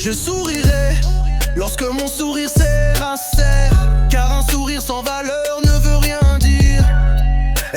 Je sourirai lorsque mon sourire sert à serre, car un sourire sans valeur ne veut rien dire.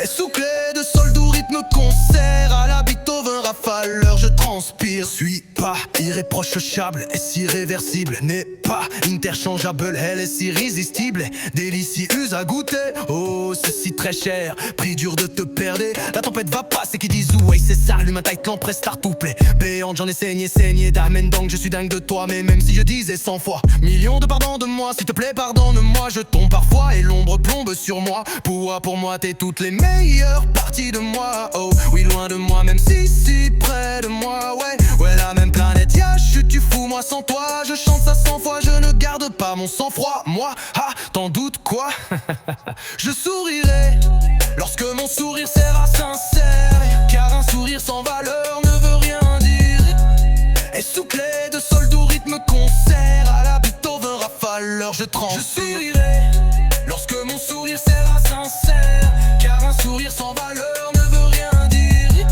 Essouclé de solde au rythme concert, à la Beethoven rafaleur je transpire. Suis pas irréprochable, est irréversible, n'est pas interchangeable, elle est irrésistible, délicieuse à goûter. Oh, ceci très cher, prix dur de te perdre. La tempête va passer qui disent ouais c'est ça, l'humain tight l'empresse start to play. Béante j'en ai saigné d'amen donc je suis dingue de toi. Mais même si je disais 100 fois, millions de pardons de moi, s'il te plaît pardonne-moi. Je tombe parfois et l'ombre plombe sur moi. Pour moi t'es toutes les meilleures parties de moi. Oh oui loin de moi même si près de moi. Ouais la même planète, ya tu fous moi sans toi. Je chante ça 100 fois, je ne garde pas mon sang-froid. Moi, t'en doutes quoi? Je sourirai lorsque mon sourire sert à sincère, car un sourire sans valeur ne veut rien dire. Essouclé de solde au rythme concert, à la Beethoven rafaleur je transpire. Je sourirai lorsque mon sourire sert à sincère, car un sourire sans valeur ne veut rien dire.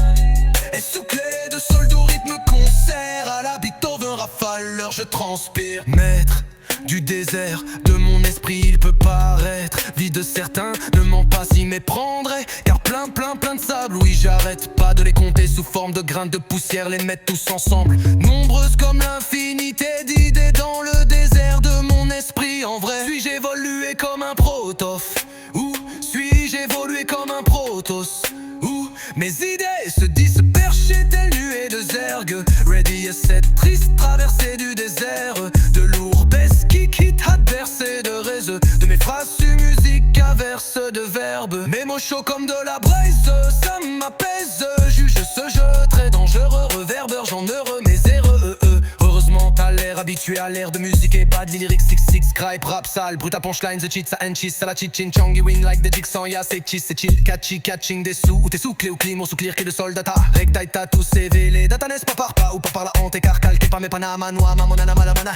Essouclé de solde au rythme concert, à la Beethoven rafaleur je transpire. Maître du désert de mon esprit, il peut paraître vide, certains ne m'en pas s'y méprendrait, car plein de sable. Oui j'arrête pas de les compter sous forme de grains de poussière, les mettre tous ensemble, nombreuses comme l'infinité d'idées dans le désert de mon esprit. En vrai, suis-je évolué comme un protof, ou suis-je évolué comme un protos, ou mes idées se dispercher telles nuées de zergue, ready à cette triste traversée du désert, de l'ourbesse qui quitte adversé de réseau, de mes phrases sur musique averse de verbes, mes mots chauds comme de la braise, ça m'apaise, juge ce jeu très dangereux, reverbeur j'en heureux mes erreurs. Heureusement t'as l'air habitué à l'air de musique et bad lyrics, six gripe, rap sale, brut à punchline, the cheats, and cheese, ça la chichin, chong, you win like the Dixon, ya c'est cheese, c'est chill, catching des sous, ou t'es sous clé ou clim, ou sous clear, qui de soldata, rec d'aïta, tous CV, les data n'est pas par pas, ou pas par la honte, car calqué par mes panama, noa, mamonana, malamana.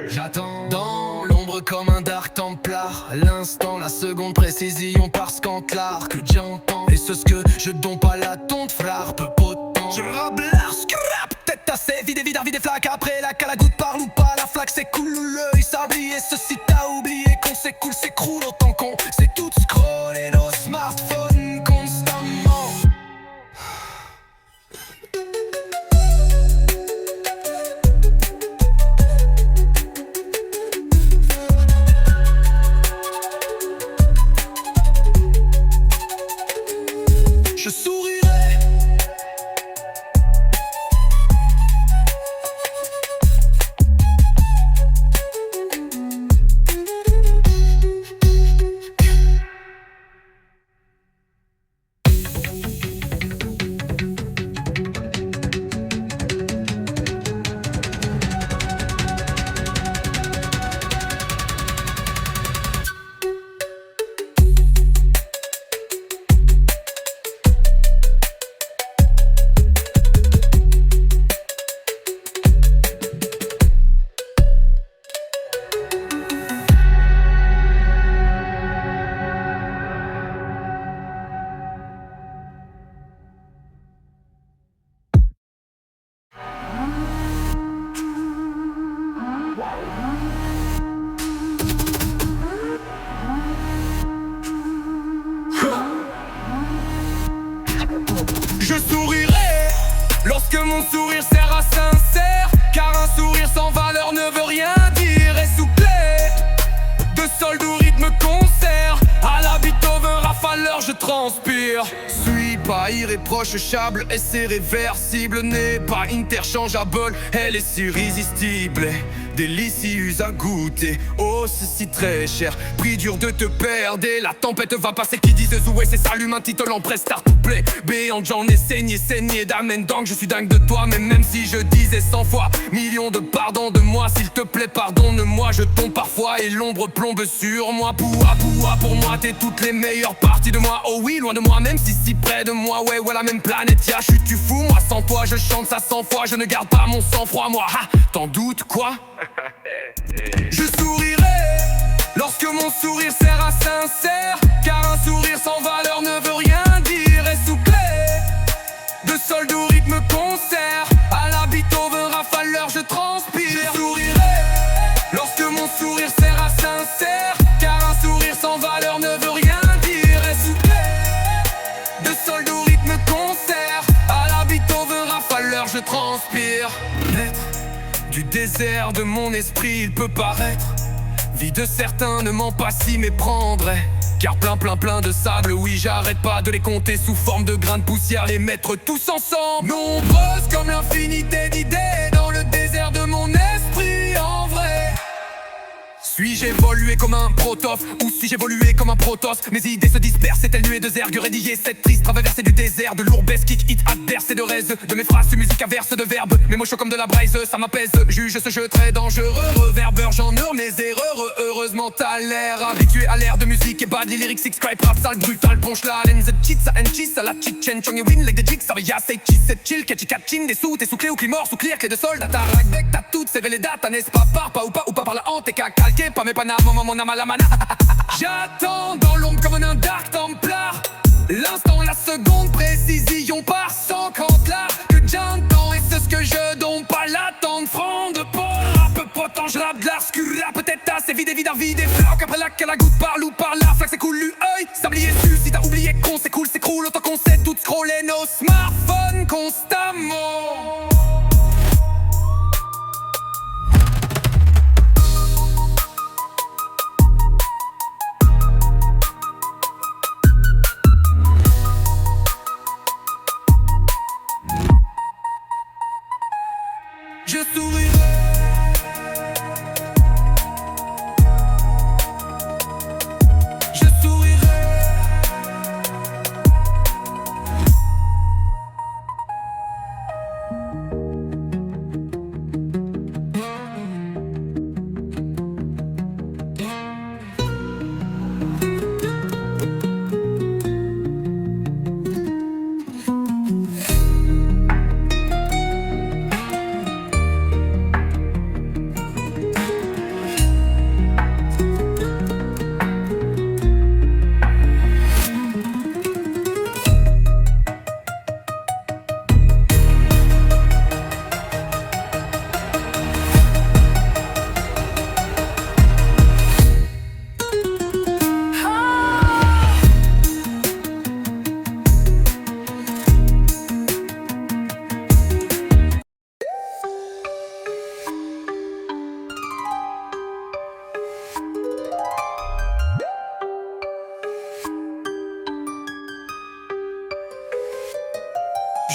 J'attends dans l'ombre comme un dark templar, l'instant, la seconde précision par scantlar, que j'entends, et ce que je donne pas la tonte, frappe potent. Je rablar, scrap, tête assez vide et flaque, après la calagoutte parle ou pas, la flaque s'écoule ou l'œil s'habille, et ceci t'as oublié qu'on s'écroule autant qu'on sait tout scroller nos smartphones constamment. Je sourirai lorsque mon sourire sert à sincère, car un sourire sans valeur ne veut rien dire. Essouclé de solde au rythme concert, à la Beethoven rafaleur je transpire. Suis pas irréprochable et c'est réversible, n'est pas interchangeable, elle est irrésistible, délicieuse à goûter. Oh ceci très cher, prix dur de te perdre. La tempête va passer qui disent ouais c'est ça, l'humain titre l'empresse start to play. Béante j'en ai saigné d'amen donc je suis dingue de toi. Mais même si je disais 100 fois, millions de pardons de moi, s'il te plaît pardonne-moi. Je tombe parfois et l'ombre plombe sur moi. Pour moi t'es toutes les meilleures parties de moi. Oh oui loin de moi même si près de moi. Ouais la même planète, ya tu fous moi sans toi. Je chante ça 100 fois, je ne garde pas mon sang-froid. Moi t'en doutes quoi? Je sourirai lorsque mon sourire sert à sincère, car un sourire sans valeur ne veut rien dire. Essouclé de solde au rythme concert, à la Beethoven rafaleur je transpire. sera sincère, car un sourire sans valeur ne veut rien dire. Essoufflé de solde au rythme concert, à la Beethoven rafaleur je transpire. L'être du désert de mon esprit, il peut paraître vie de certains ne ment pas s'y méprendrait. Car plein de sable, oui j'arrête pas de les compter sous forme de grains de poussière, les mettre tous ensemble. Nombreuses comme l'infinité d'idées dans le désert de mon esprit en vrai. Suis-je évolué comme un protof, ou suis-je évolué comme un protoss? Mes idées se dispersent, c'est telle nuée de zergue rédigée cette triste traversée du désert. De l'ourbes, kick, hit, adverse et de reste. De mes phrases, musique averse de verbes. Mes mots chauds comme de la braise, ça m'apaise. Juge ce jeu très dangereux, reverbeur, j'en heure mes erreurs. Heureusement t'as l'air habitué à l'air de musique et bad, les lyrics, six cry, rap sale, brutal, ponche la laine, the cheats, and cheats, à la chichen, chong et win, like the jigs, ça va ya, say cheese, c'est chill, catchy, catchin, des sous, t'es sous clé ou clé mort, sous clear, clé de solde, à ta rack deck, t'as toutes, c'est les dates, n'est-ce pas, ou pas par la hante, et qu'à calquer, pas mes panas, mon âme à la mana. J'attends dans l'ombre comme un dark templar, l'instant, la seconde, précision par 100 là, que j'entends, et c'est ce que je donne, pas l'attendre, fronde, un peu potent, je rappe de l'art, scura, peut-être assez vide et vide et floc, après là, qu'elle la goutte par loup, par là, flac, c'est cool, œil, sablier su, si t'as oublié qu'on s'écoule, s'écroule, autant qu'on sait tout scroller nos smartphones constamment. Je sourirai. Je sourirai.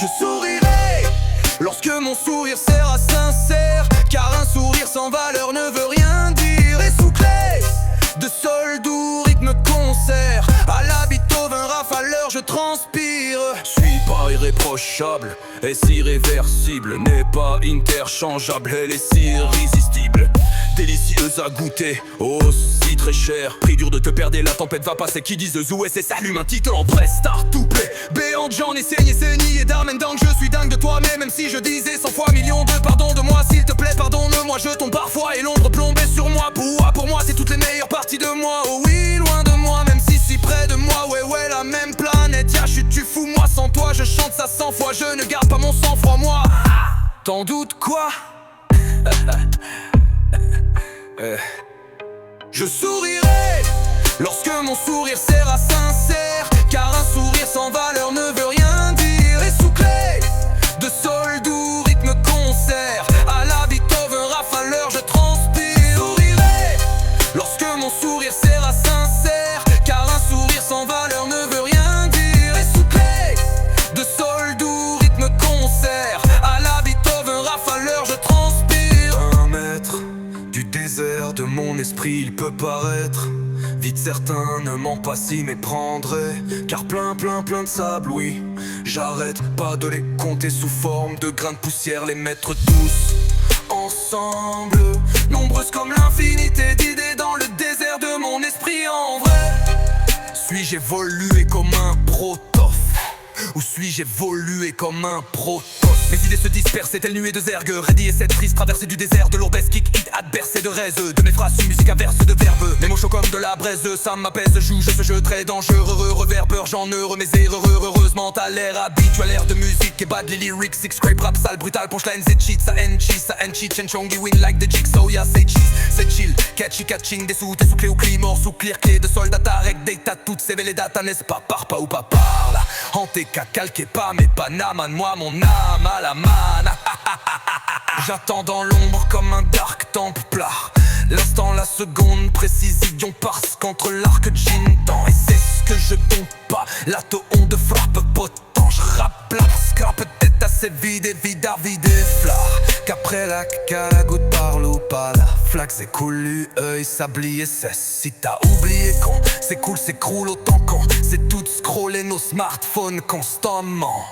Je sourirai lorsque mon sourire sera sincère, car un sourire sans valeur ne veut rien dire. Essoufflé de solde ou rythme concert, à la Beethoven rafaleur je transpire. Suis pas irréprochable, est-ce irréversible, n'est pas interchangeable, elle est si irrésistible. Délicieuse à goûter, aussi très cher. Prix dur de te perdre et la tempête va passer. Qui disent Zou et s'allume un titre en presse star tout plaît. Béante j'en ai saigné, et d'armen dingue. Je suis dingue de toi, mais même si je disais 100 fois millions de pardon de moi, s'il te plaît pardonne-moi. Je tombe parfois et l'ombre plombée sur moi. Pour moi c'est toutes les meilleures parties de moi. Oh oui, loin de moi, même si près de moi. Ouais, la même planète, ya tu fous moi. Sans toi je chante ça 100 fois. Je ne garde pas mon sang-froid moi. T'en doutes quoi? Je sourirai lorsque mon sourire sera sincère, car un sourire sans valeur ne veut rien dire. Essoufflé de solde ou rythme concert, à la Beethoven rafaleur je transpire. Sourirai lorsque mon sourire sera sincère, car un sourire sans valeur ne veut rien dire. Essoufflé de solde ou rythme concert, à la Beethoven rafaleur je transpire. Un maître du désert de mon esprit, il peut paraître vite, certains ne m'en pas s'y méprendraient, car plein de sable, oui j'arrête pas de les compter sous forme de grains de poussière, les mettre tous ensemble. Nombreuses comme l'infinité d'idées dans le désert de mon esprit en vrai. Suis-je évolué comme un protof, ou suis-je évolué comme un protoss? Mes idées se dispersent, c'est telle nuée de zergue, ready et cette triste traversée du désert de l'ourbes, kick, hit, bercé de raises, de mes phrases, une musique inverse de verbes. Mes mots chauds comme de la braise, ça m'apaise, joue ce jeu très dangereux. Reverbeur, j'en heureux, mes erreurs, heureusement t'as l'air habitué à l'air de musique et bad les lyrics, six scrape rap sale, brutal, punchlines et cheats, ça and cheat, Chenchongi win like the jigsaw, yeah c'est cheese, c'est chill, catching des sous, t'es sous clé ou clé, mort sous clear, clé de soldat, tarek, data, toutes ces les datas, n'est-ce pas, pas ou pas par là, hanté, calqué pas, mais Panama, moi mon âme à la manne. J'attends dans l'ombre comme un dark templar. L'instant, la seconde, précision parce qu'entre l'arc Jintan et c'est ce que je tombe pas. La onde frappe potent, je rappe la scrap peut-être assez vide et vidard, vide et flard. Qu'après la caca, la goutte parle ou pas. La flaque s'écoule, œil, sablier, cesse. Si t'as oublié quand c'est cool, s'écroule autant quand c'est tout scroller nos smartphones constamment.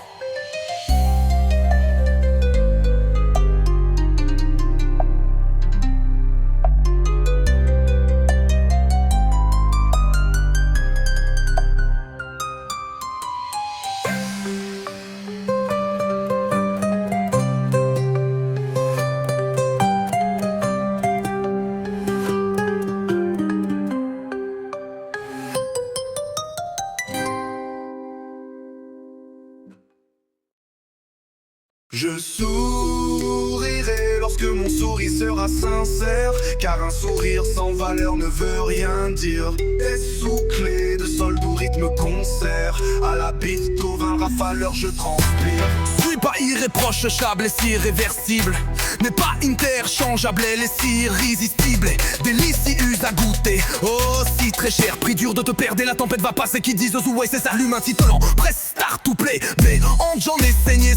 Je sourirai lorsque mon sourire sera sincère, car un sourire sans valeur ne veut rien dire. Essouclé de solde au rythme concert, à la bite au vin rafaleur je transpire. Suis pas irréprochable et si irréversible, n'est pas interchangeable, elle est si irrésistible. Délicieux à goûter, oh si très cher, prix dur de te perdre et la tempête va passer. Qui disent ouais c'est s'allume intitolant, presse start to play. Mais j'en ai saigné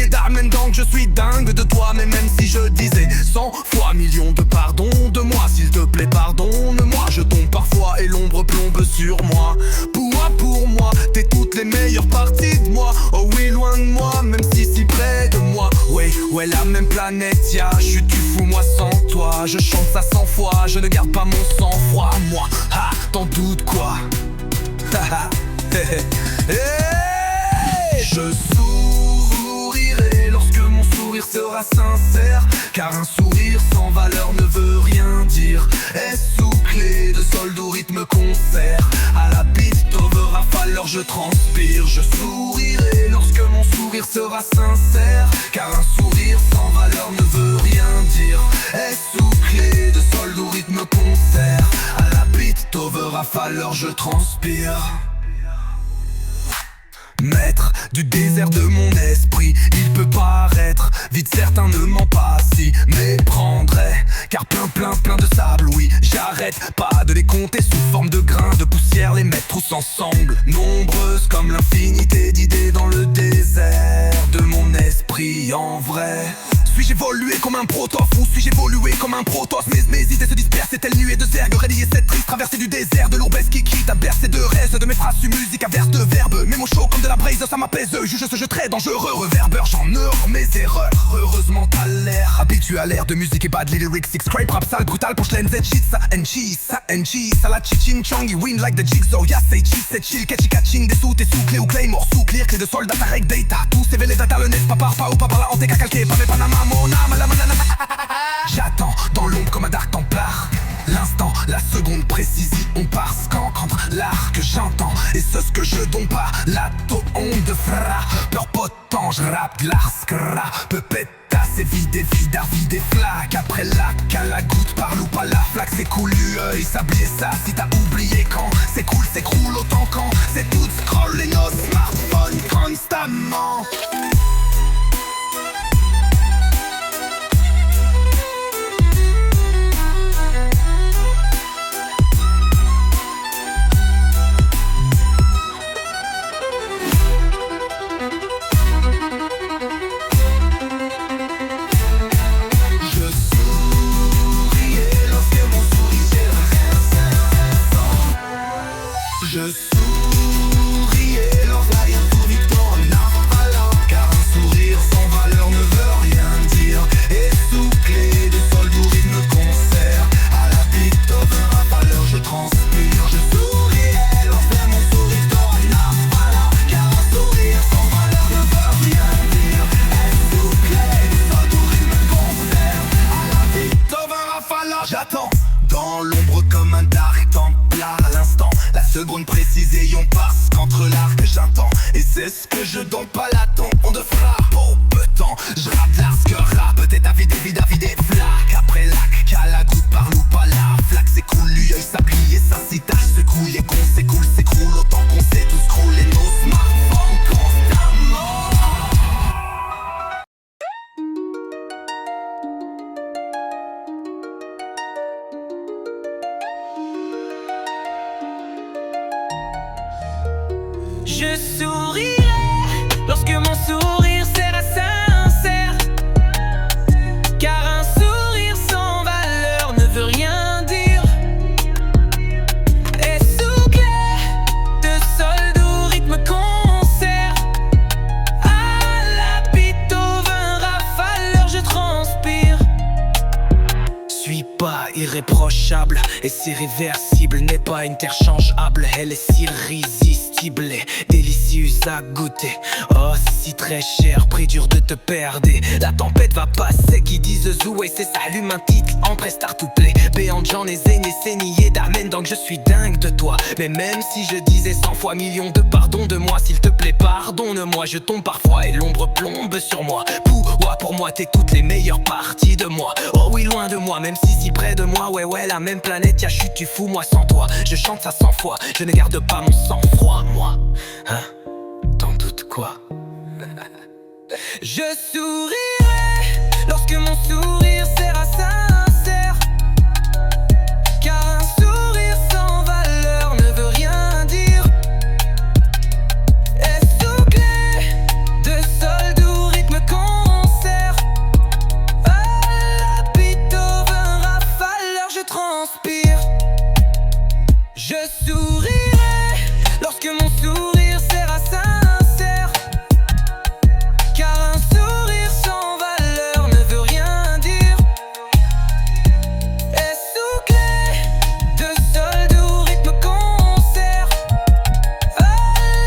d'armes donc je suis dingue de toi. Mais même si je disais 100 fois millions de pardons de moi, s'il te plaît pardonne-moi. Je tombe parfois et l'ombre plombe sur moi. Pour moi, t'es toutes les meilleures parties de moi. Oh oui loin de moi, même si près de moi. Ouais la même planète, je suis tu fou moi sans toi. Je chante ça 100 fois, je ne garde pas mon sang-froid. Moi, t'en doutes quoi? Je sourirai lorsque mon sourire sera sincère, car un sourire sans valeur ne veut rien dire. Essouclé de solde au rythme concert, à la bite over rafaleur je transpire. Je sourirai lorsque mon sourire sera sincère, car un sourire sans valeur ne veut rien dire. Essouclé de solde au rythme concert, à la bite over rafaleur je transpire. Maître du désert de mon esprit, il peut paraître vite, certains ne ment pas si méprendrait, car plein de sable, oui, j'arrête pas de les compter sous forme de grains de poussière, les mettre tous ensemble, nombreuses comme l'infinité d'idées dans le désert de mon esprit en vrai. Suis-je évolué comme un protof ou suis-je évolué comme un protos? Mes idées se dispersent et telle nuée de zergue, relier cette triste traversée du désert de l'ourbesse qui quitte à bercer de reste de mes phrases sur musique averse de verbes. Mes mots chauds comme de la braise, ça m'apaise, juge ce jeu très dangereux. Reverbeur, j'en heure mes erreurs. Heureusement t'as l'air habitué à l'air de musique et bad lyrics, six scrape rap sale, brutal, punchlines and cheats, ça and cheese, ça la chichin chongi win like the jigsaw, yeah c'est cheese, c'est chill, catching des sous, t'es sous clé ou claymore, sous clear, clé de soldat, tarek, data, tous ces les data, le nez, pas par la hanté, calqué, pas mes Panama, mon âme, la manana. J'attends dans l'ombre comme un dark templar. L'instant, la seconde précision, on parce qu'entre l'arc j'entends et ce que je donne pas. La onde de fra, peur potent, je rappe de l'arskra. Peut pétasser vide et vidard, vide et flaque. Après lac à la goutte parle ou pas la flaque. C'est cool, œil, sablier ça. Si t'as oublié quand c'est cool, s'écroule autant quand c'est tout scroll et nos smartphones constamment. Je souriais lors derrière tout victoire n'avala, car un sourire sans valeur ne veut rien dire. Essouclé de solde au rythme concert, à la bite over rafaleur je transpire. Je souriais lors derrière mon sourire n'avala, car un sourire sans valeur ne veut rien dire. Essouclé de solde au rythme concert, à la bite over rafaleur. C'est ce que je donne pas la on de frappe au temps. Je rappe là ce que rap, peut-être David des flaques. Après lac, qu'à la goutte par loup pas la flaque s'écroule, l'œil sablier, ça citage se couille et qu'on s'écoule, s'écroule autant qu'on sait tous scroller nos smartphones constamment. Je sourirai lorsque mon sourire sera sincère, car un sourire sans valeur ne veut rien dire. Et sous clé de solde au rythme concert, à la Beethoven rafaleur je transpire. Suis pas irréprochable et si réversible, n'est pas interchangeable, elle est si irrésistible et délicieuse à goûter. Oh, si très cher, prix dur de te perdre. La tempête va passer, qui disent Zoué, c'est s'allume un titre en prestar tout plaît. Béant j'en ai zéné, c'est nié d'amen, donc je suis dingue de toi. Mais même si je disais 100 fois millions de pardon de moi, s'il te plaît pardonne-moi, je tombe parfois et l'ombre plombe sur moi. Pour moi t'es toutes les meilleures parties de moi. Oh oui, loin de moi, même si près de moi. Ouais, la même planète, y'a chute, tu fous moi sans toi. Je chante ça 100 fois, je ne garde pas mon sang-froid, moi. Hein? T'en doutes quoi? Je sourirai lorsque mon sourire sera sincère, car un sourire sans valeur ne veut rien dire. Et sous clé de solde au rythme concert, à la Beethoven rafaleur je transpire. Je sourirai lorsque mon sourire sera sincère, car un sourire sans valeur ne veut rien dire. Et sous clé de solde au rythme concert, à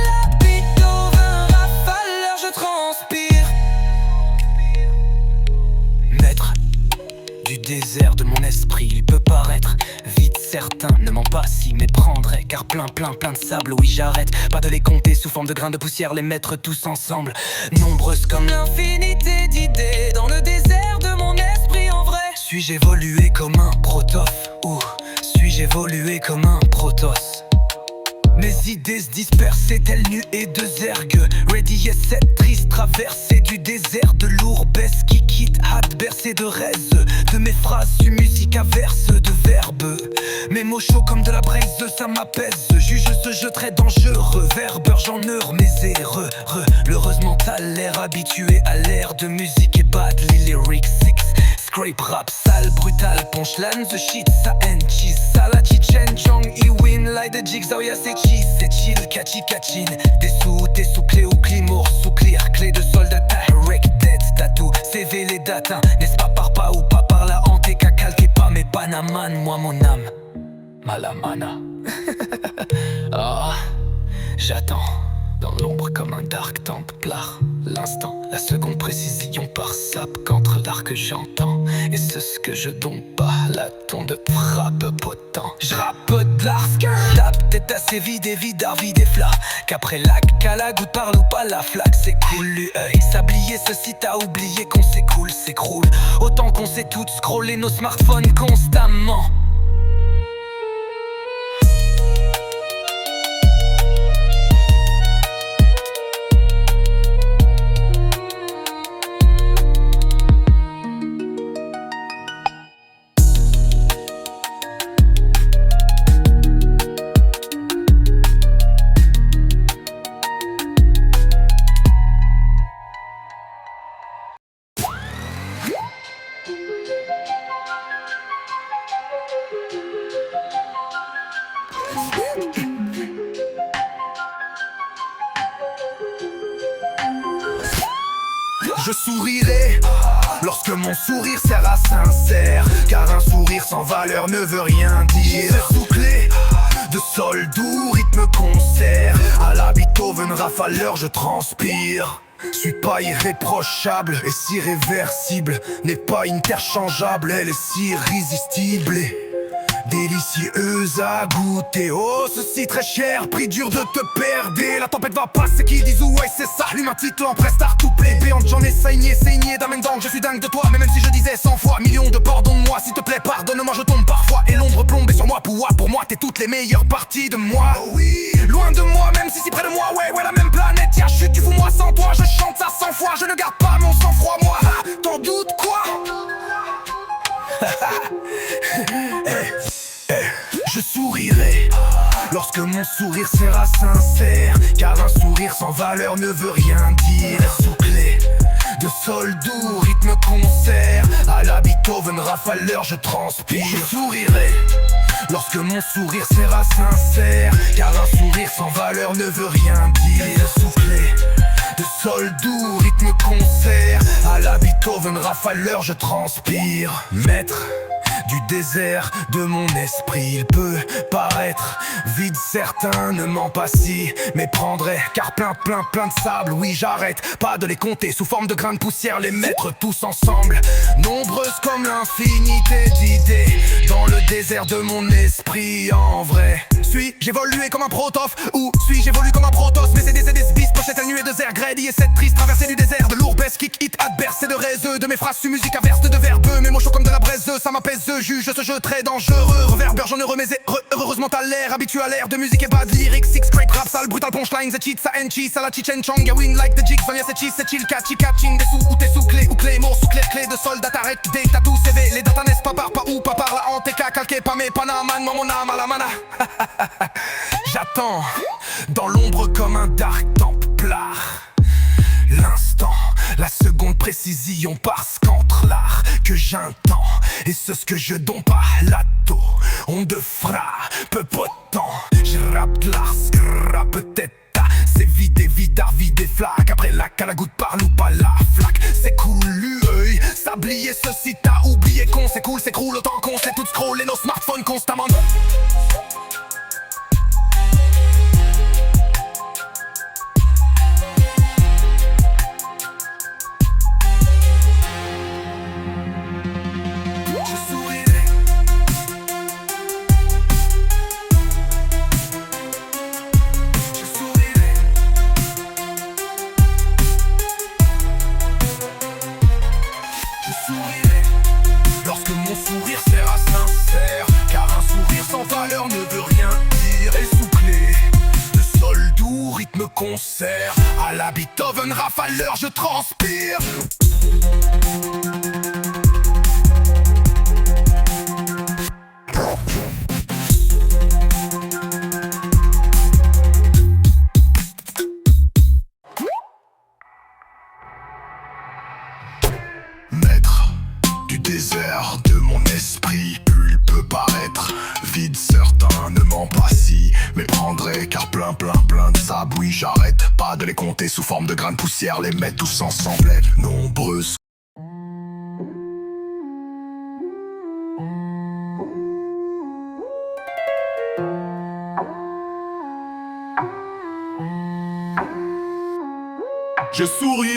la Beethoven rafaleur je transpire. Maître du désert de mon esprit, il peut paraître vite certain, ne ment pas s'y méprendrait, car plein de sable, oui j'arrête pas de les compter sous forme de grains de poussière, les mettre tous ensemble, nombreuses comme l'infinité d'idées dans le désert de mon esprit en vrai. Suis-je évolué comme un protof, ou suis-je évolué comme un protoss? Mes idées se dispersent, telles nuées de zergue. Ready et cette triste traversée du désert de l'ourbesse qui quitte hâte bercé de rêves. De mes phrases, une musique averse de verbes. Mes mots chauds comme de la braise, ça m'apaise. Juge ce jeu très dangereux, verbeur j'en heure mes erreurs. Heureusement t'as l'air habitué à l'air de musique et badly lyrics. Scrape rap sale, brutal, punchline, the shit, ça and cheese. Salad, chichen, chong, win like the jigsaw, yeah c'est cheese, c'est chill, catchin. T'es sous clé ou climour, sous clear, clé de soldat, rec, dead, tattoo, CV les dates, hein. N'est-ce pas par pas ou pas par la hanté, qu'à calquer pas mes panaman, moi mon âme, malamana. Oh, j'attends dans l'ombre comme un dark templar. L'instant, la seconde précision par sap qu'entre l'arc j'entends. Et c'est ce que je donne pas, la ton de frappe potent. Je rappe de l'arc, tape tête assez vide et flas. Qu'après lac, qu'à la goutte par ou pas la flaque s'écoule l'œil. Sablier ceci t'as oublié qu'on s'écroule. Autant qu'on sait toutes scroller nos smartphones constamment. Je sourirai lorsque mon sourire sera sincère, car un sourire sans valeur ne veut rien dire. Ce sous-clé de sol doux, rythme concert, à la Beethoven rafaleur je transpire. Suis pas irréprochable et si réversible, n'est pas interchangeable, elle est si irrésistible. délicieuse à goûter. Oh, ceci très cher, prix dur de te perdre. La tempête va passer, qui disent ouais c'est ça. Lui ma titre en prestar tout plaît. Béante j'en ai saigné d'amène donc je suis dingue de toi. Mais même si je disais 100 fois, millions de pardonne-moi. S'il te plaît pardonne-moi, je tombe parfois. Et l'ombre plombée sur moi, pour moi t'es toutes les meilleures parties de moi. Oh oui, loin de moi, même si près de moi. Ouais la même planète, tiens chut, tu fous moi sans toi. Je chante ça 100 fois, je ne garde pas mon sang-froid moi. T'en doutes quoi? Je sourirai lorsque mon sourire sera sincère, car un sourire sans valeur ne veut rien dire. Sous-clé de sol doux, rythme concert, à la Beethoven rafaleur je transpire. Je sourirai lorsque mon sourire sera sincère, car un sourire sans valeur ne veut rien dire. Sous-clé de sol doux, rythme concert, à la Beethoven rafaleur je transpire. Maître du désert de mon esprit, il peut paraître vide, certains ne ment pas si méprendrait, car plein de sable, oui j'arrête pas de les compter sous forme de grains de poussière, les mettre tous ensemble, nombreuses comme l'infinité d'idées, dans le désert de mon esprit. En vrai, suis-je évolué comme un protof, ou suis-je évolué comme un protos? Mais c'est des bis, pochette à nuée de zère, grady et cette triste traversée du désert, de l'ourbès, kick, hit, adverse et de raiseux, de mes phrases sur musique averse de verbeux, mes mots chauds comme de la braise, ça m'apaise, juge ce jeu très dangereux, reverbeur j'en heureux mais heureusement t'as l'air habitué à l'air de musique et pas de lyrics, six scrape rap sale, brutal punchline, the cheat, ça enchi, ça la chichen chong, ya win like the jigs, Sonia c'est cheese, c'est chill, catching des sous ou t'es sous clé ou clé, mots sous clé de soldat, t'arrêtes dès que t'as tout CV, les datas n'est pas par la antéka, calqué pas mes panaman, mon âme à la mana. J'attends dans l'ombre comme un dark templar, l'instant, la seconde précision parce qu'entre l'art que j'entends et ce que je donne pas l'atto, on de frappe potent. Je rappe de l'art, peut-être c'est vidé, vidard, vidé flaque. Après la calagoutte parle ou pas la flaque. C'est cool, l'œil, sablier ceci t'as oublié qu'on s'écoule, s'écroule autant qu'on sait tout scroller nos smartphones constamment. Lorsque mon sourire sera sincère, car un sourire sans valeur ne veut rien dire. Essouclé de sol doux, rythme concert, à la Beethoven rafaleur je transpire. Maître du désert de mon esprit, il peut paraître vide, certains ne ment pas si méprendrait, car plein de sable, oui j'arrête pas de les compter sous forme de grains de poussière, les mettre tous ensemble, être nombreuses. Je sourirai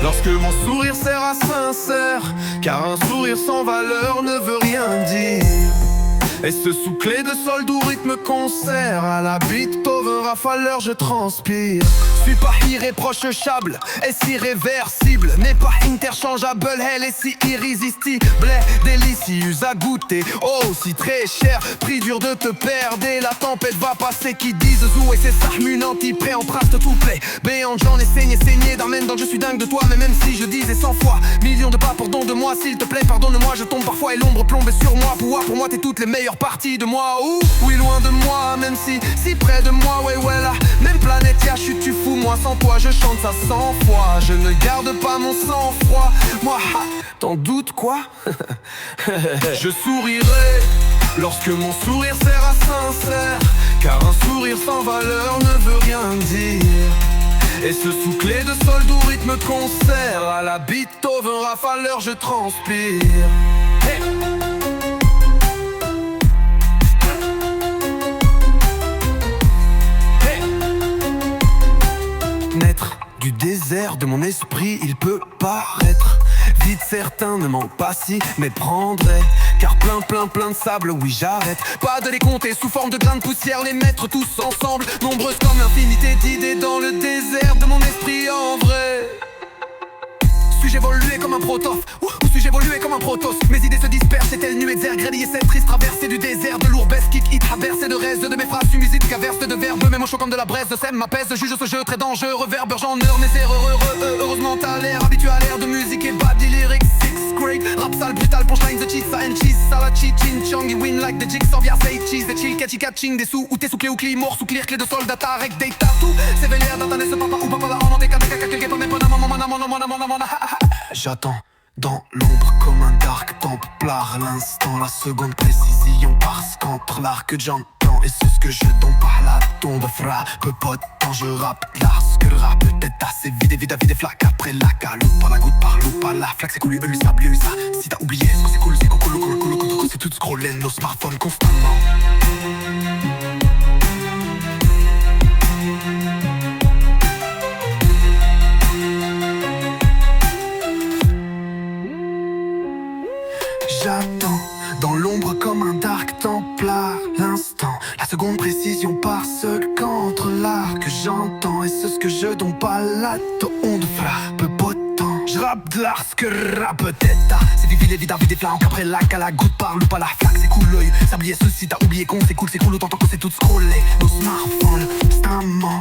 lorsque mon sourire sera sincère, car un sourire sans valeur ne veut rien dire. Et ce sous-clé de sol doux rythme concert, à la Beethoven rafaleur je transpire. Suis pas irréprochable, est irréversible, n'est pas interchangeable, elle est si irrésistible, délicieuse à goûter, oh si très cher, prix dur de te perdre. Et la tempête va passer, qui disent où et c'est ça, munanti prêt en praste tout plaît. Béante j'en ai saigné d'amène donc je suis dingue de toi. Mais même si je disais 100 fois, millions de pas pardon de moi, s'il te plaît pardonne-moi, je tombe parfois et l'ombre plombe sur moi. Pour moi t'es toutes les meilleures parties de moi, ouh, oui loin de moi, même si près de moi, ouais la même planète, y'a chut, tu fous moi sans toi, je chante ça 100 fois, je ne garde pas mon sang-froid, moi, t'en doutes quoi? Je sourirai lorsque mon sourire sera sincère, car un sourire sans valeur ne veut rien dire. Et ce sous-clé de sol doux rythme concert, à la Beethoven rafaleur je transpire. Hey. Naître du désert de mon esprit, il peut paraître vide certains ne manquent pas si méprendrait. Car plein de sable, oui j'arrête pas de les compter sous forme de grains de poussière, les mettre tous ensemble, nombreuses comme infinité d'idées dans le désert de mon esprit en vrai. Suis-je évolué comme un protof, ou suis-je évolué comme un protos? Mes idées se dispersent, et telle nuée de zerg, relier cette triste traversée du désert. De l'ourbesque qui traverse et de reste de mes phrases, une musique qu'averse de verbes, même au chaud comme de la braise, sème m'apaise, juge ce jeu très dangereux, reverber, j'en heure mes erreurs, heureusement t'as l'air habitué à l'air de musique et bad lyrics, sixth grade, rap sale, brutal, punchline, the cheese, and cheese, salad, cheat, chin, chong, win like the jigsaw, via say cheese, the chill, catching, des sous, ou t'es sous clé ou clé, mort sous clear, clé de soldat, tarek, des tatous, c'est vélière, d'atteindre ce papa ou papa, là, on en décale, quelqu'un, pas même pas, j'attends dans l'ombre comme un dark templar. À l'instant, la seconde précision parce qu'entre l'arc que j'entends et ce que je tombe par la tombe frappe pote quand je rappe. Lorsque le rap peut être assez vide et vide à vide des flaques après la cale. Par la goutte, par l'eau, par la flaque, c'est cool, lui, ça, lui, ça. Si t'as oublié, c'est cool, c'est tout scroller nos smartphones constamment. J'attends dans l'ombre comme un dark templar. L'instant, la seconde précision parce qu'entre l'art que j'entends et ce que je donne pas la onde frappe potent. Je rappe de l'art, ce que rappe peut-être. C'est vivre les vides à vide des flancs après la à la goutte parle ou pas la flaque. C'est cool l'œil, sablier ceci, t'as oublié qu'on c'est cool autant que c'est tout scrollé. Nos smartphones, constamment.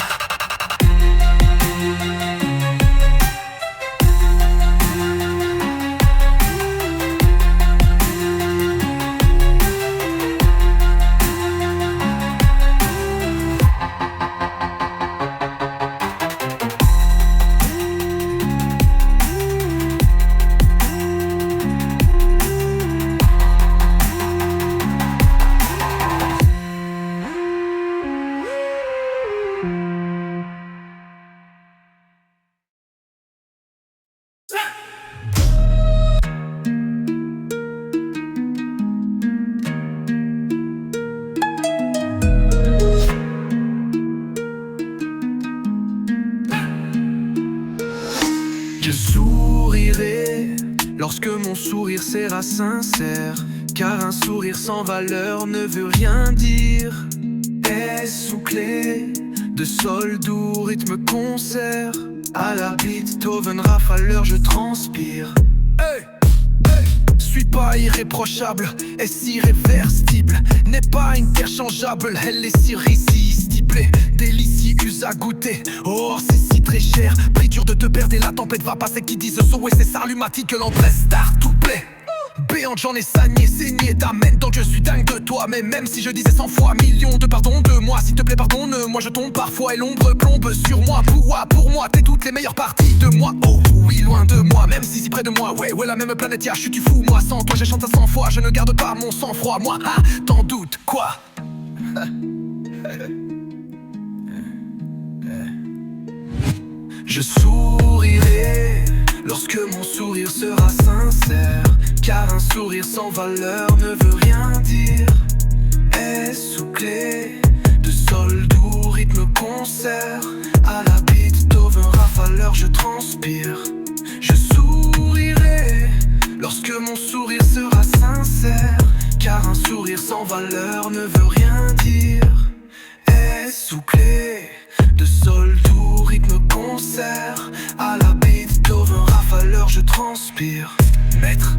Je sourirai lorsque mon sourire sera sincère, car un sourire sans valeur ne veut rien dire. Essouclé de sol doux, rythme concert, à la Beethoven rafaleur je transpire. Suis pas irréprochable, est-ce irréversible, n'est pas interchangeable, elle est irrésistible. Délicieux à goûter, oh c'est si très cher. Prix dur de te perdre et la tempête va passer. Qui disent so et c'est ça lumatique que l'empresse d'art tout plaît. Béante j'en ai saigné t'amène donc je suis dingue de toi. Mais même si je disais 100 fois millions de pardons de moi, s'il te plaît pardonne-moi, je tombe parfois et l'ombre plombe sur moi. Pour moi t'es toutes les meilleures parties de moi. Oh oui loin de moi, même si près de moi. Ouais la même planète y'a, je suis tu fou. Moi sans toi j'ai chanté à 100 fois, je ne garde pas mon sang-froid. Moi t'en doutes quoi? Je sourirai lorsque mon sourire sera sincère, car un sourire sans valeur ne veut rien dire. Essouclé de sol doux, rythme concert, à la Beethoven rafaleur je transpire. Je sourirai lorsque mon sourire sera sincère, car un sourire sans valeur ne veut rien dire. Essouclé de sol doux, rythme concert, à la Beethoven rafaleur je transpire. Maître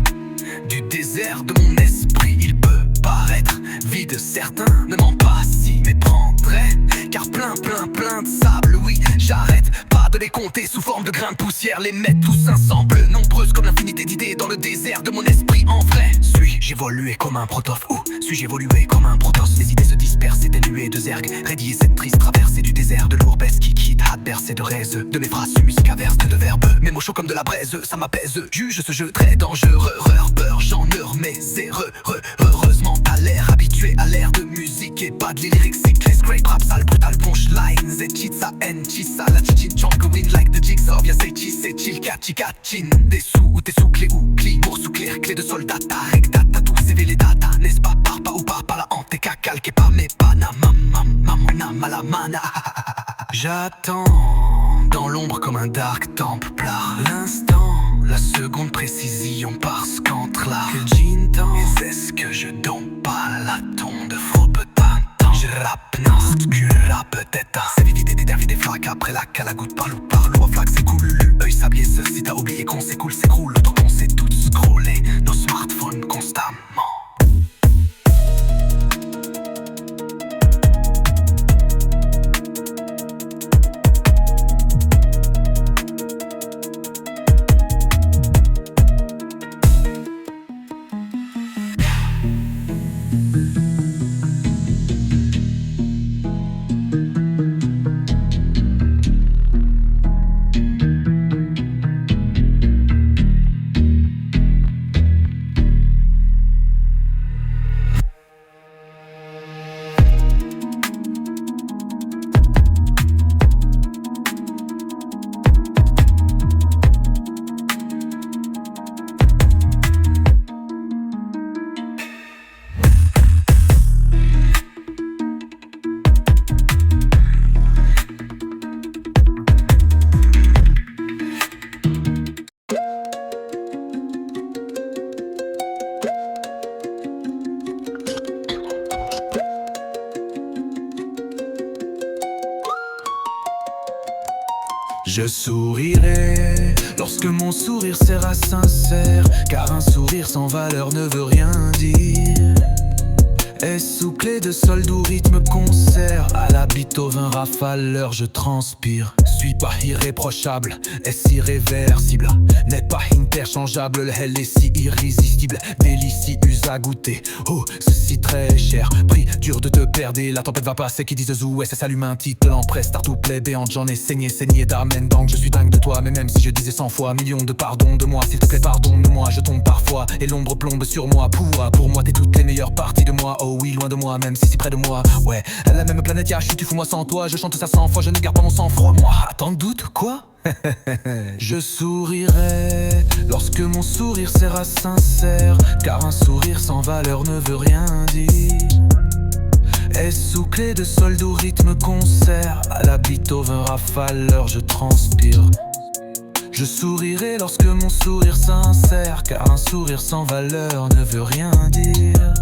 du désert de mon esprit, il peut paraître vide, certains ne mentent pas s'y méprendraient, car plein de sable, oui j'arrête pas de les compter sous forme de grains de poussière, les mettre tous ensemble, nombreuses comme l'infinité d'idées dans le désert de mon esprit en vrai. Suis-je évolué comme un protof, ou suis-je évolué comme un protos? Les idées se dispersent et des nuées de zerg, radier cette triste traversée du désert de l'ourbesque qui quitte adverse et de raise, de mes phrases musique averse de verbes, mes mots chauds comme de la braise, ça m'apaise, juge ce jeu très dangereux, peur, j'en heure mes erreurs, heureusement t'as l'air habitué à l'air de musique et pas de lyrics, cyclés, great rap sale, brutal, punchlines, et chitsa, chissa, la chichin, chong, win like the jigsaw, via say cheese, c'est chill, catchin, des sous, ou t'es sous clé ou cli, pour sous clair, clé de soldat, tarek, data, tout CV les data, n'est-ce pas, par ou par la hante, et calqué par mes panas, malamana. J'attends dans l'ombre comme un dark templar. L'instant, la la seconde précision parce qu'entre là que jean temps et c'est ce que je donne pas la tombe de faux putain de temps. Je rappe, non, que là peut-être c'est vide des dervis des flaques après la calagoutte par l'eau à flaque c'est cool. Œil sablier ceci t'as oublié qu'on s'écoule, s'écroule. Autant qu'on sait tout scroller nos smartphones constamment. Je sourirai lorsque mon sourire sera sincère, car un sourire sans valeur ne veut rien dire. Et sous clé de solde ou rythme concert, à la bite au vin rafaleur je transpire. Suis pas irréprochable, est irréversible, n'est pas interchangeable, le hell est si irrésistible. Délicie use à goûter, oh ceci très cher. Prix dur de te perdre, la tempête va passer, qui disent où ça s'allume un titre en presse. Tartou plébéante, j'en ai saigné d'armène. Donc je suis dingue de toi, mais même si je disais 100 fois millions de pardons de moi, s'il te plaît pardonne-moi, je tombe parfois et l'ombre plombe sur moi. Pour moi t'es toutes les meilleures parties de moi, oh oui loin de moi, même si c'est près de moi. Ouais, la même planète, y'a tu fous moi sans toi, je chante ça 100 fois, je ne garde pas mon sang-froid. Moi, attends, doute, quoi? Je sourirai lorsque mon sourire sera sincère, car un sourire sans valeur ne veut rien dire. Et sous clé de solde ou rythme concert, à la bite au vin rafaleur je transpire. Je sourirai lorsque mon sourire sincère, car un sourire sans valeur ne veut rien dire.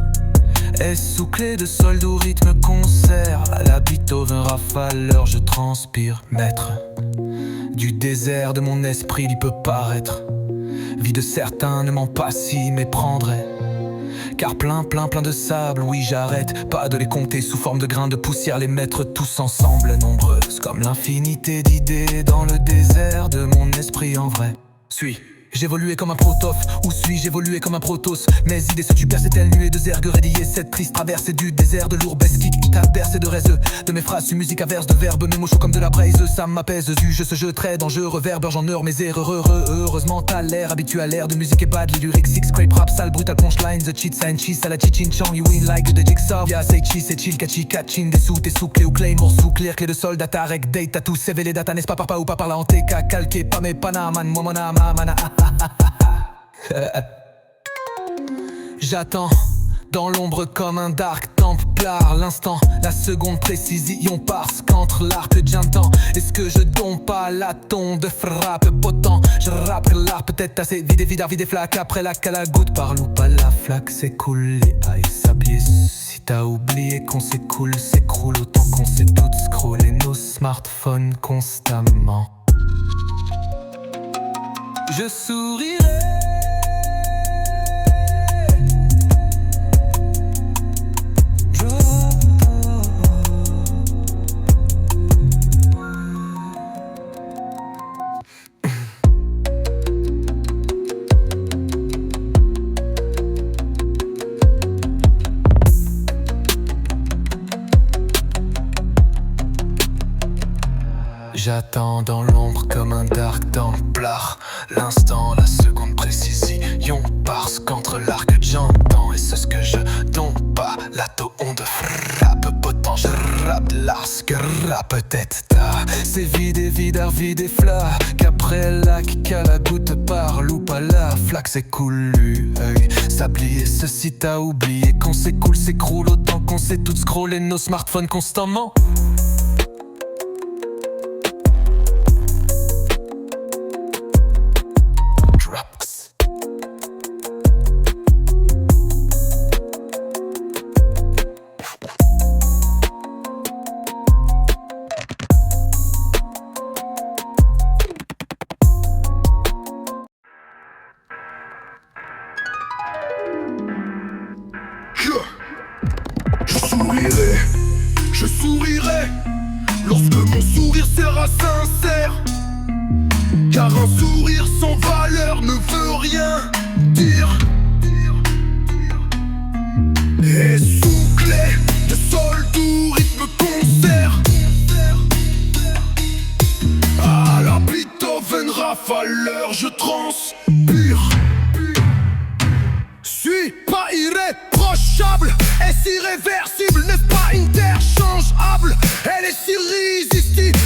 Et sous clé de solde ou rythme concert, à la bite au vin rafaleur je transpire. Maître du désert de mon esprit, il peut paraître vie de certains ne ment pas s'y méprendrait. Car plein de sable, oui j'arrête pas de les compter sous forme de grains de poussière, les mettre tous ensemble, nombreuses comme l'infinité d'idées dans le désert de mon esprit en vrai. J'évoluais comme un protof, ou suis-je évolué comme un protos? Mes idées se tubèrent, c'est telle nuée de zergue radier cette triste traversée du désert de l'ourbesque qui t'a bercé de rêseux. De mes phrases, une musique à verse de verbes, mes mots chauds comme de la braise, ça m'apaise. Je ce jeu très dangereux, reverber, j'en heure mes erreurs. Heureusement t'as l'air habitué à l'air de musique et bad, lyrics, six, scrape, rap, sale, brutal, punchline, the cheat, sign, cheese, à la chichin, chang, you win like the jigsaw. Ya say cheese, c'est chill, catchy, catchin, des sous, t'es sous, clé ou claymore, sous clair, clé de soldat, tarek, date, t'as tous, CV les data, n'est-ce pas par pas ou pas par là en TK, calqué, pas mes panaman, moi mon ama, mana, J'attends dans l'ombre comme un dark templar l'instant, la seconde précision parce qu'entre l'arc de temps, est-ce que je donne pas la tombe de frappe potent? Je rappe l'art peut-être assez vide des flaques après la calagoutte par loup pas la flaque s'écoule. Les haïs sabliers si t'as oublié qu'on s'écoule, s'écroule autant qu'on sait tout scroller nos smartphones constamment. Je sourirai J'attends dans l'ombre comme un dark templar l'instant, la seconde précision parce qu'entre l'arc j'entends et c'est ce que je donne pas la onde frappe potent. Je rappe l'ars que rap peut-être c'est vide et flat qu'après la calagoutte par loup pas la flaque s'écoule. Sablier ceci t'as oublié qu'on s'écoule, s'écroule autant qu'on sait tout scroller nos smartphones constamment. Drop Je sourirai lorsque mon sourire sera sincère, car un sourire sans valeur ne veut rien dire. Et sous clé de sol doux, rythme concert, à la Beethoven rafaleur je transpire. Suis pas irréprochable, est-ce irréversible, n'est-ce pas interchangeable? Elle est si irrésistible,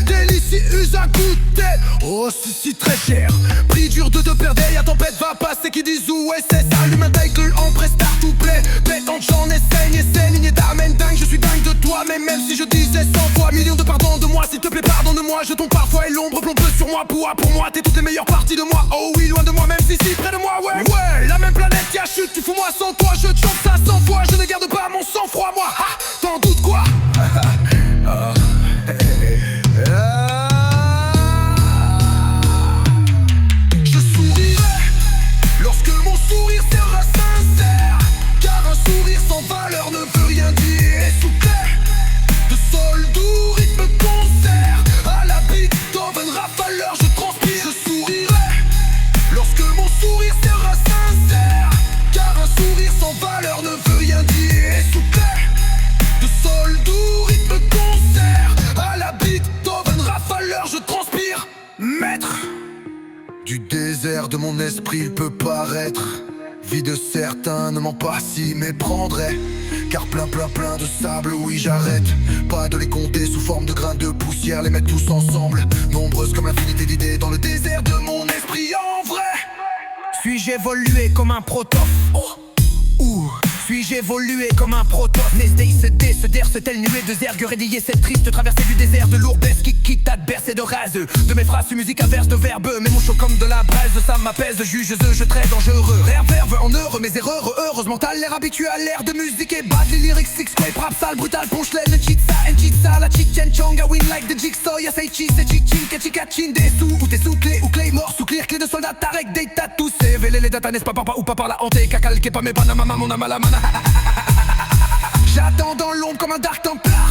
délicieuse à goûter. Oh, c'est si très cher, prix dur de deux paires d'ailes, y'a tempête va passer qui disent où est c'est. Allume un taille en prestar tout plaît, pétante j'en essaye, lignée d'armène dingue, je suis dingue de toi. Mais même si je disais 100 fois, millions de pardons de moi, s'il te plaît pardonne-moi. Je tombe parfois et l'ombre plombe sur moi, pour moi t'es toutes les meilleures parties de moi. Oh oui, loin de moi, même si près de moi, ouais. Ouais, la même planète qui a chute, tu fous moi sans toi, je te chante ça 100 fois. Je ne garde pas mon sang-froid, moi, ha, t'en doutes quoi? Je sourirai lorsque mon sourire sera sincère, car un sourire sans valeur ne veut rien dire. Et sous terre, de sol doux, rythme concert, à la Beethoven rafaleur je transpire. Je sourirai lorsque mon sourire sera sincère, car un sourire sans valeur ne veut rien dire. Et sous terre, de sol doux, rythme concert, à la Beethoven rafaleur je transpire. Maître du désert de mon esprit, il peut paraître vide, certains ne m'en pas s'y méprendraient, car plein de sable, oui j'arrête pas de les compter sous forme de grains de poussière, les mettre tous ensemble, nombreuses comme l'infinité d'idées dans le désert de mon esprit. En vrai, suis-je évolué comme un protof? Ou suis-je évolué comme un protof? Nesdé, se der, se telle nuée de zergue, rédiger cette triste traversée du désert de lourdesse qui quitte à te bercer de raseux. De mes phrases, une musique inverse de verbeux, mes mots chauds comme de la braise, ça m'apaise, juge-eux, je très dangereux. Réverve en heureux, mes erreurs, heureusement t'as l'air habitué à l'air de musique et bad, les lyrics, six scrape, rap sale, brutal, punchline, chitsa, la chichen chong, I win like the jigsaw, ya say cheese, c'est chichin, kachikachin, des sous, ou t'es sous clé, ou clé mort, sous clear, clé de soldat, tarek, des tatous, c'est vélé les datas, n'est-ce pas papa ou pas par la hanté, cacalqué pas mes panama, mon amalamana. J'attends dans l'ombre comme un dark templar,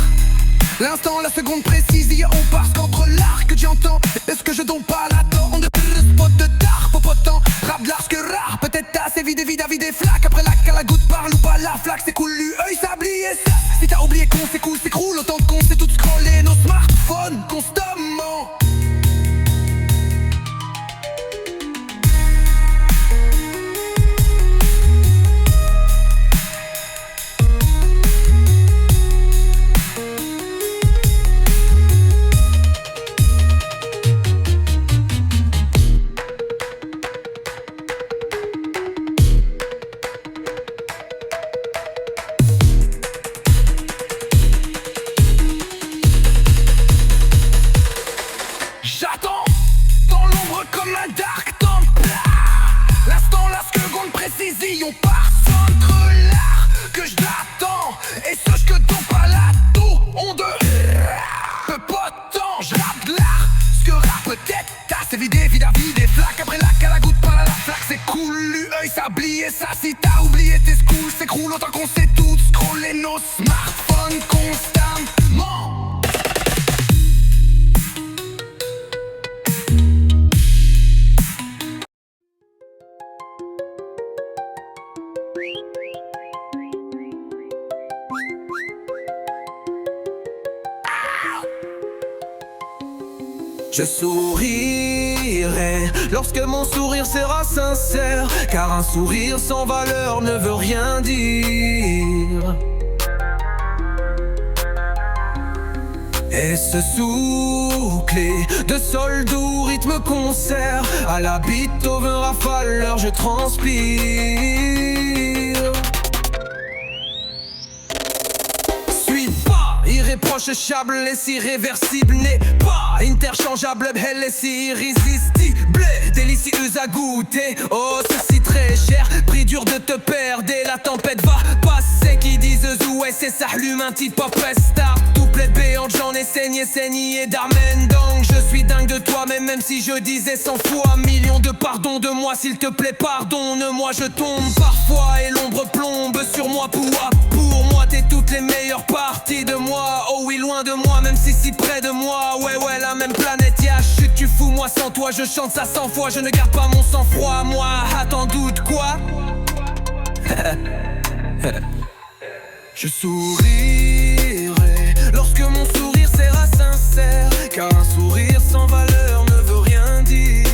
l'instant, la seconde précise, on passe contre l'arc que j'entends. Est-ce que je donne pas la tort? On ne peut le spot de tard, popotant, rap de large que rare, peut-être assez vide des flaques. Après la la goutte parle ou pas, la flaque c'est cool, œil sablier ça. Si t'as oublié qu'on s'écoule, s'écroule, autant de con, c'est tout scroller nos smartphones constamment. J'attends dans l'ombre comme un dark templar, l'instant, la seconde précision par centre l'art que je l'attends. Et sache que dans pas la tour on de peu pas de temps, je rappe de l'art, ce que rap peut-être t'as c'est vidé des flaques. Après la goutte par la flaque c'est cool, œil sablier ça. Si t'as oublié tes schools s'écroule, autant qu'on sait tout scroller nos smartphones constamment. Je sourirai lorsque mon sourire sera sincère, car un sourire sans valeur ne veut rien dire. Et ce sous-clé de sol doux, rythme concert, à la Beethoven rafaleur je transpire. Suis pas irréprochable et si irréversible, n'est pas interchangeable, elle est si irrésistible, délicieuse à goûter. Oh, ceci très cher, prix dur de te perdre. Et la tempête va passer, qui disent où est c'est ça, allume un petit pop star. Doublette béante, j'en ai saigné d'Armen Dang. Je suis dingue de toi, mais même si je disais 100 fois, millions de pardons de moi, s'il te plaît pardonne-moi. Je tombe parfois et l'ombre plombe sur moi, pour moi t'es toutes les meilleures parties de moi. toi, je chante ça 100 fois. Je ne garde pas mon sang-froid, moi. Attends, doute quoi? Je sourirai lorsque mon sourire sera sincère, car un sourire sans valeur ne veut rien dire.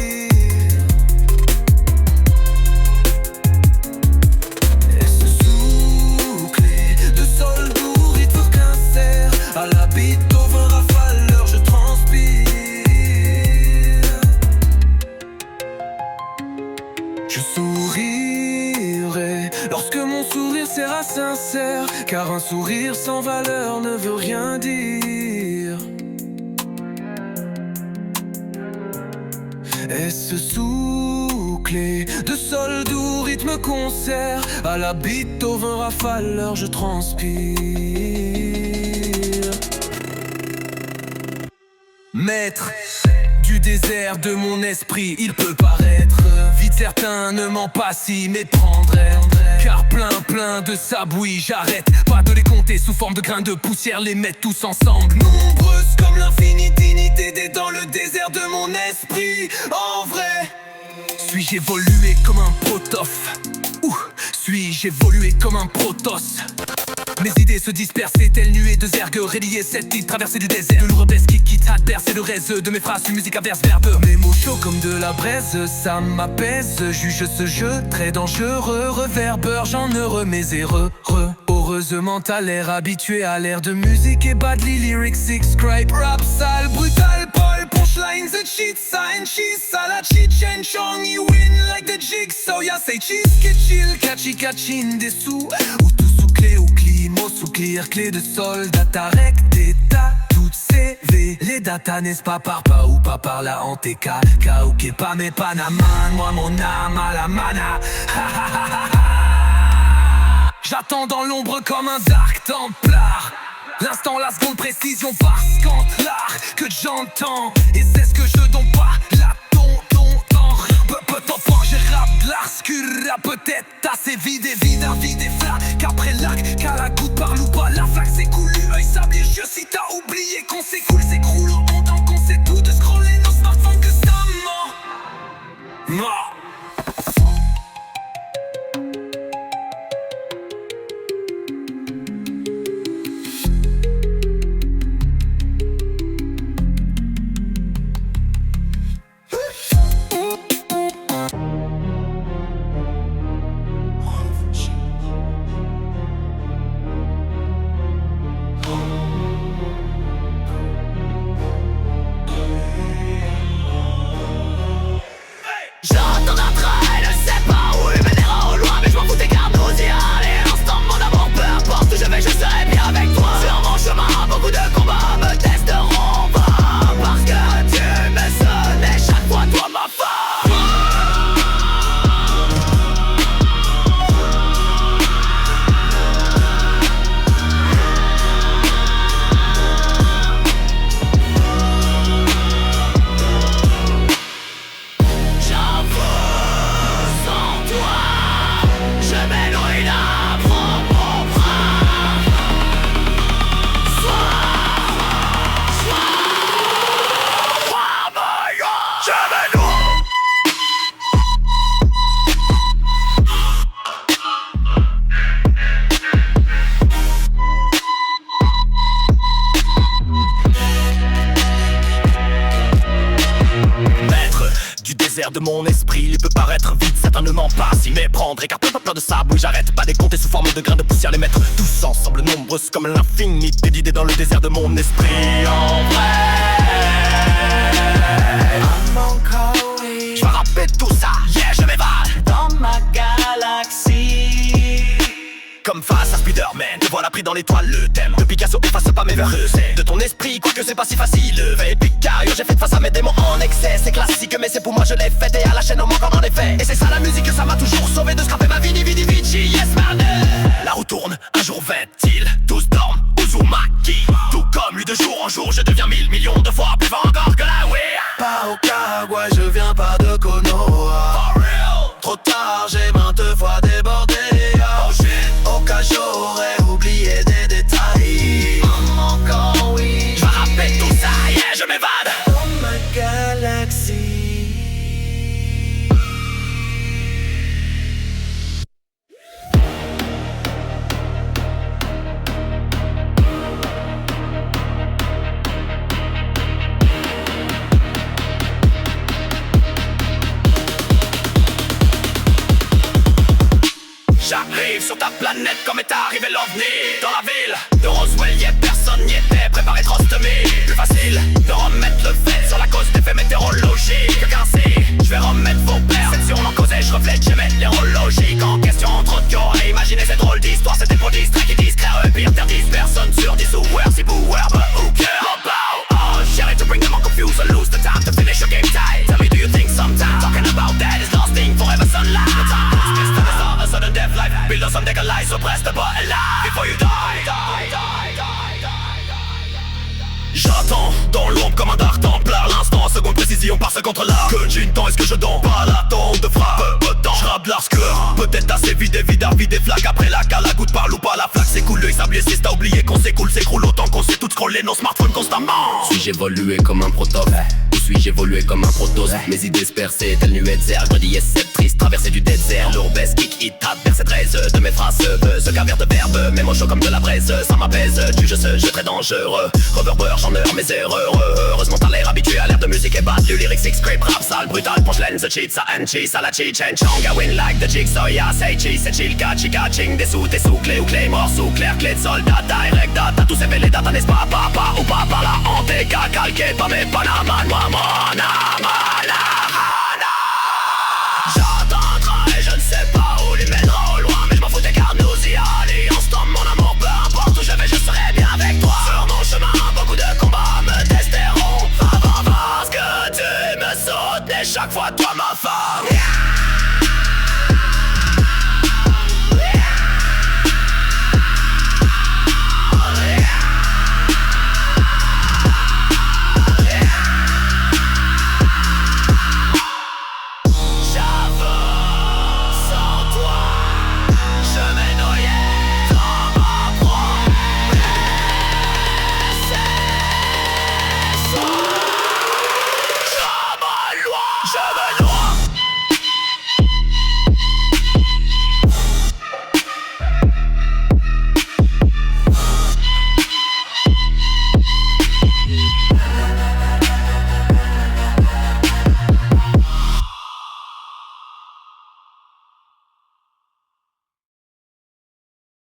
Et ce sous-clé de sol doux rythme qu'insère, à la bite au vent rafaleur je transpire. Je sourirai lorsque mon sourire sera sincère, car un sourire sans valeur ne veut rien dire. Et ce sous-clé de sol doux rythme concert, à la bite au vent rafaleur je transpire. Maître du désert de mon esprit, il peut paraître vite, certains ne ment pas s'y méprendraient. Car plein de sable, oui j'arrête pas de les compter sous forme de grains de poussière, les mettre tous ensemble. Nombreuses comme l'infinité dans le désert de mon esprit. En vrai, suis-je évolué comme un protof? Ou suis-je évolué comme un protoss? Mes idées se dispersent, telles nuées de zergue, reliées cette île traversée du désert. Une rebelle qui quitte adverse et le reste de mes phrases, une musique averse verbe. Mes mots chauds comme de la braise, ça m'apaise. Juge ce jeu très dangereux, reverbeur, j'en heureux mes erreurs. Heureusement t'as l'air habitué à l'air de musique et badly lyrics, scribe, rap sale, brutal, Paul, punchlines, the cheat sign, cheese, salad, cheat, chen, chong, you win like the jigsaw, ya say cheese, get chill, catchy, dessous, ou tout sous clé ou climo, sous clear, clé de soldat, tarek, d'état, toutes CV, les datas, n'est-ce pas par pas ou pas par la TK, Kaouké, pas mes panaman, moi mon âme à la mana, j'attends dans l'ombre comme un dark templar. L'instant, la seconde, précision parce qu'entre l'art que j'entends. Et c'est ce que je donne pas, la peut-être fort, j'ai rap l'arscura, peut-être assez vide et vide flat. Qu'après lac, qu'à la goutte par loup pas, la flaque s'écoule, œil sablé, je si t'as oublié qu'on s'écoule, s'écroule au monde, qu'on sait tout de scroller nos smartphones que ça ment. J'entends un train, ne sais pas où il mènera au loin, mais je m'en fous des gardes, nous y aller. L'instant de mon amour, peu importe où je vais, je serai bien avec toi. Sur mon chemin, beaucoup de combats me testeront pas, parce que tu me sonnais chaque fois, toi ma femme. De mon esprit, il peut paraître vite, certains ne ment pas s'y méprendre. Car plein de sable, oui j'arrête pas de les compter sous forme de grains de poussière, les mettre tous ensemble, nombreuses comme l'infinité d'idées dans le désert de mon esprit. En vrai, je vais rapper tout ça, yeah je m'évade dans ma galaxie. Comme face à Spider-Man, te voilà pris dans l'étoile, le thème de Picasso efface pas mes vers. C'est de ton esprit, quoique c'est pas si facile. Veille Picario, j'ai fait face à mes démons en excès. C'est classique, mais c'est pour moi je l'ai fait. Et à la chaîne on manque en effet. Et c'est ça la musique, ça m'a toujours sauvé de scraper ma vie, vici, yes man. La roue tourne, un jour ventile, tous dorment, Uzumaki. Tout comme lui de jour en jour, je deviens 1000 millions de fois plus fort encore que la Wii. Pas au Kagwa, je viens pas de Konoha. For real. Trop tard, j'ai maintes fois débordé. Oh shit. Au cas j'aurais oublié des détails. Encore oui. Je vais rapper tout ça, yeah je m'évade dans ma galaxie. planète comme est arrivé l'OVNI. Dans la ville de Roswell, y'a personne n'y était. Préparé trostomy, plus facile de remettre le fait sur la cause des faits météorologiques. Qu'ainsi, je vais remettre vos perceptions en cause et je reflète jamais l'érologique en question. Trop de cœur à imaginer cette drôle d'histoire. C'était pour distraire qui discret, pire terre 10 personnes sur 10 ou where, si bouwer, but who care about? Oh, share it to bring them all confused and lose the time to finish your game tight. Tell me, do you think sometimes talking about that is lasting forever sunlight? The time is missed and it's not a sudden death life. Build us some deck alive, so press the button live before you die. J'attends dans l'ombre comme un dart templar. L'instant, seconde précision par seconde là. Que j'ai une temps, est-ce que je donne pas la tombe de frappe? Peu de temps, j'rappe l'ascure. Peut-être assez vide et vide à vide des flaques. Après la la goutte parle ou pas, la flaque s'écoule. L'œil sablier si t'as oublié qu'on s'écoule, s'écroule autant qu'on sait tout scroller nos smartphones constamment. Suis-je évolué comme un prototype? Ou suis-je évolué comme un protos? Mes idées dispersées, tel nuée de zerre. Je dis cette triste traversée du désert. L'ourbesse kick it tape vers cette raise de mes phrases. Ce caverne de verbe, même au chaud comme de la braise. Ça m'apaise, tu je sais, je très dangereux. Reverber, j'en heure mes erreurs. Heureusement t'as l'air habitué à l'air de musique et batte. Du lyric, six scrape, rap, sale, brutal, punchline, the cheat, ça and cheese, ça la cheat, and chong. I win like the jigsaw, yeah, say cheese, c'est chill, chica, ching. Des sous, clé ou clé, mort, sous clair, clé de soldat, direct data. Tous ces les data, n'est-ce pas, papa ou pas par là, en TK, calqué, pas mes panaman, moi.